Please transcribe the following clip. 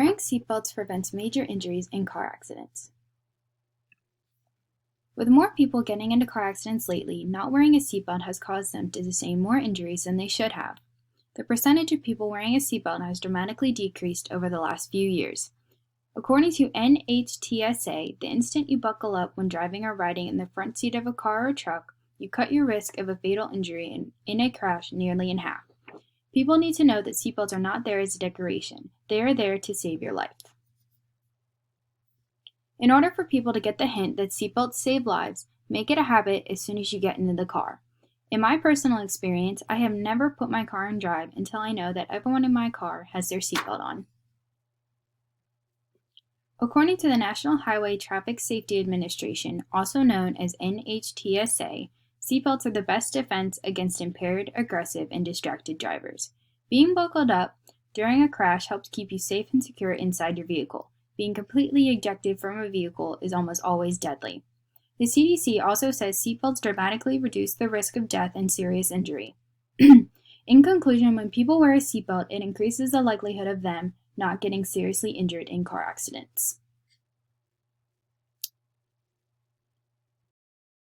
Wearing seatbelts prevents major injuries in car accidents. With more people getting into car accidents lately, not wearing a seatbelt has caused them to sustain more injuries than they should have. The percentage of people wearing a seatbelt has dramatically decreased over the last few years. According to NHTSA, the instant you buckle up when driving or riding in the front seat of a car or truck, you cut your risk of a fatal injury in a crash nearly in half. People need to know that seatbelts are not there as a decoration. They are there to save your life. In order for people to get the hint that seatbelts save lives, make it a habit as soon as you get into the car. In my personal experience, I have never put my car in drive until I know that everyone in my car has their seatbelt on. According to the National Highway Traffic Safety Administration, also known as NHTSA, seatbelts are the best defense against impaired, aggressive, and distracted drivers. Being buckled up during a crash helps keep you safe and secure inside your vehicle. Being completely ejected from a vehicle is almost always deadly. The CDC also says seatbelts dramatically reduce the risk of death and serious injury. In conclusion, when people wear a seatbelt, it increases the likelihood of them not getting seriously injured in car accidents.